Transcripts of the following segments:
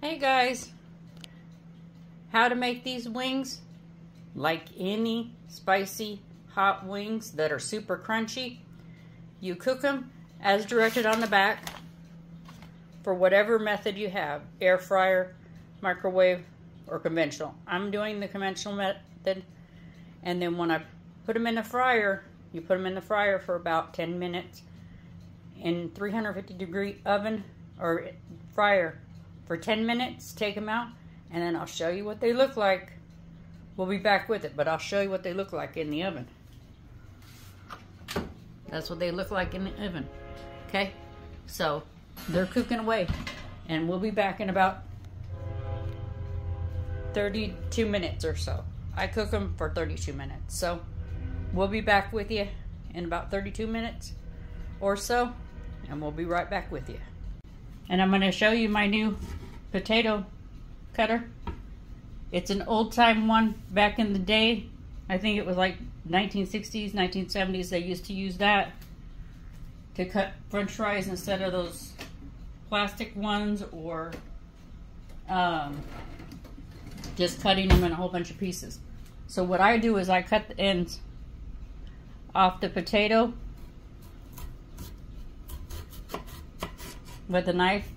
Hey guys, how to make these wings like any spicy hot wings that are super crunchy. You cook them as directed on the back for whatever method you have, air fryer, microwave, or conventional. I'm doing the conventional method, and then when I put them in the fryer, you put them in the fryer for about 10 minutes in 350-degree oven or fryer for 10 minutes, take them out, and then I'll show you what they look like. We'll be back with it, but I'll show you what they look like in the oven. That's what they look like in the oven. Okay, so they're cooking away, and we'll be back in about 32 minutes or so. I cook them for 32 minutes, so we'll be back with you in about 32 minutes or so, and we'll be right back with you. And I'm going to show you my new potato cutter. It's an old-time one. Back in the day, I think it was like 1960s, 1970s, they used to use that to cut french fries instead of those plastic ones, or just cutting them in a whole bunch of pieces. So what I do is I cut the ends off the potato with a knife.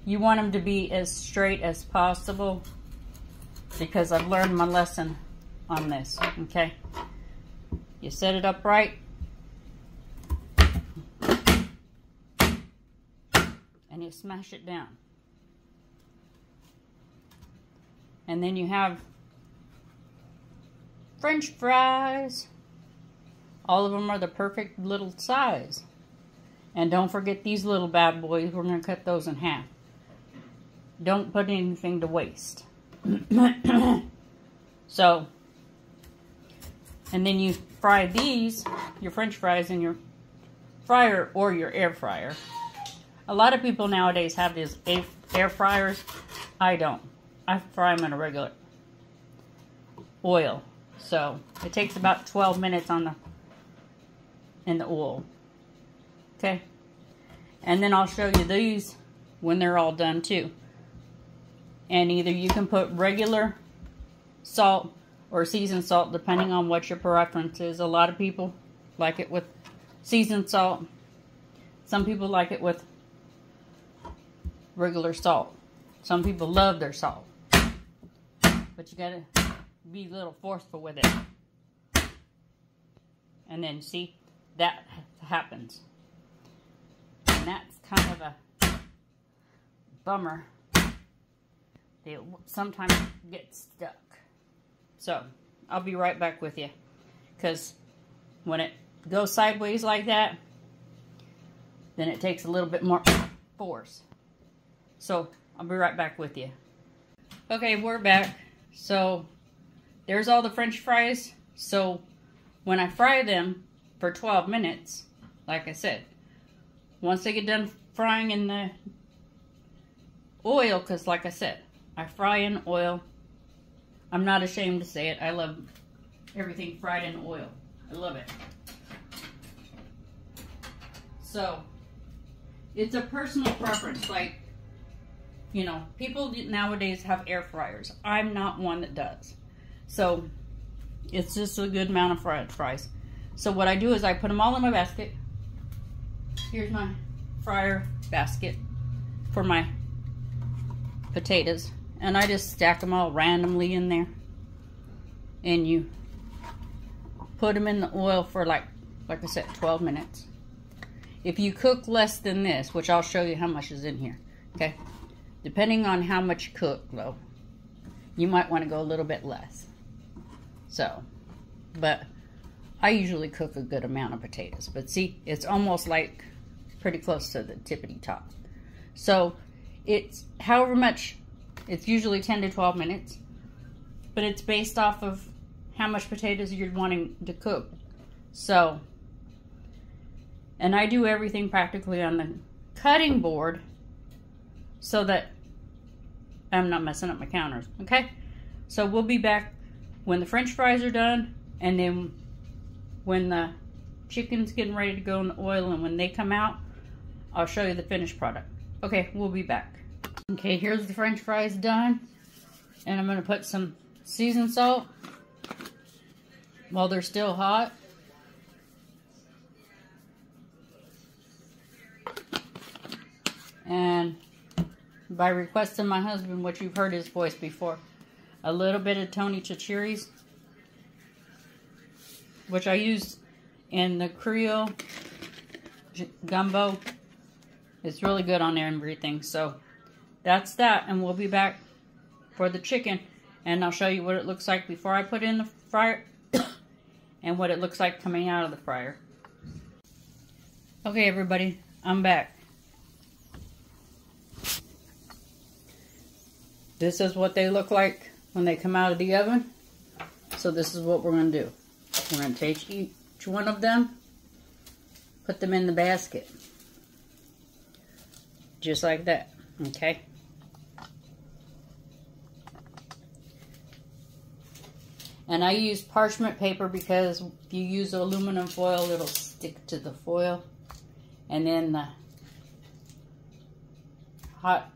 You want them to be as straight as possible because I've learned my lesson on this. Okay, you set it up right, and you smash it down, and then you have French fries. All of them are the perfect little size. And don't forget these little bad boys. We're going to cut those in half. Don't put anything to waste. So, and then you fry these, your French fries, in your fryer or your air fryer. A lot of people nowadays have these air fryers. I don't. I fry them in a regular oil. So it takes about 12 minutes in the oil. Okay, and then I'll show you these when they're all done too. And either you can put regular salt or seasoned salt, depending on what your preference is. A lot of people like it with seasoned salt. Some people like it with regular salt. Some people love their salt. But you gotta be a little forceful with it. And then see, that happens. And that's kind of a bummer. They sometimes get stuck. So, I'll be right back with you. Because when it goes sideways like that, then it takes a little bit more force. So, I'll be right back with you. Okay, we're back. So, there's all the French fries. So, when I fry them for 12 minutes, like I said, once they get done frying in the oil, because like I said, I fry in oil. I'm not ashamed to say it. I love everything fried in oil. I love it. So, it's a personal preference. Like, you know, people nowadays have air fryers. I'm not one that does. So, it's just a good amount of fried fries. So what I do is I put them all in my basket. Here's my fryer basket for my potatoes. And I just stack them all randomly in there. And you put them in the oil for like I said, 12 minutes. If you cook less than this, which I'll show you how much is in here. Okay? Depending on how much you cook, though, you might want to go a little bit less. So, but I usually cook a good amount of potatoes. But see, it's almost like pretty close to the tippity top. So, it's however much, it's usually 10 to 12 minutes. But it's based off of how much potatoes you're wanting to cook. So, and I do everything practically on the cutting board so that I'm not messing up my counters. Okay? So, we'll be back when the French fries are done, and then when the chicken's getting ready to go in the oil, and when they come out, I'll show you the finished product. Okay, we'll be back. Okay, here's the French fries done. And I'm going to put some seasoned salt while they're still hot. And by request of my husband, which you've heard his voice before, a little bit of Tony Chachere's, which I use in the Creole gumbo. It's really good on everything. So that's that, and we'll be back for the chicken, and I'll show you what it looks like before I put it in the fryer and what it looks like coming out of the fryer. Okay, everybody, I'm back. This is what they look like when they come out of the oven. So this is what we're going to do. We're going to take each one of them, put them in the basket. Just like that, okay? And I use parchment paper because if you use aluminum foil, it'll stick to the foil. And then the hot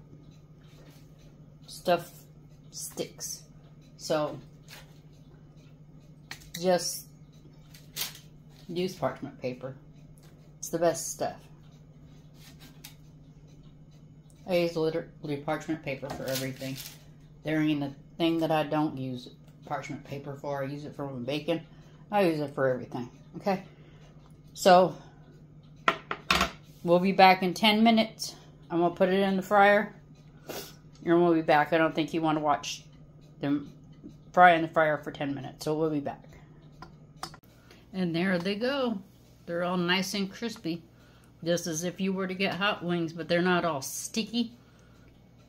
stuff sticks. So just use parchment paper. It's the best stuff. I use literally parchment paper for everything. There ain't a thing that I don't use parchment paper for. I use it for bacon. I use it for everything. Okay? So, we'll be back in 10 minutes. I'm going to put it in the fryer. And we'll be back. I don't think you want to watch them fry in the fryer for 10 minutes. So, we'll be back. And there they go. They're all nice and crispy. Just as if you were to get hot wings, but they're not all sticky.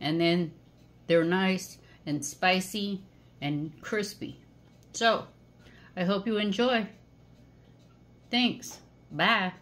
And then they're nice and spicy and crispy. So, I hope you enjoy. Thanks. Bye.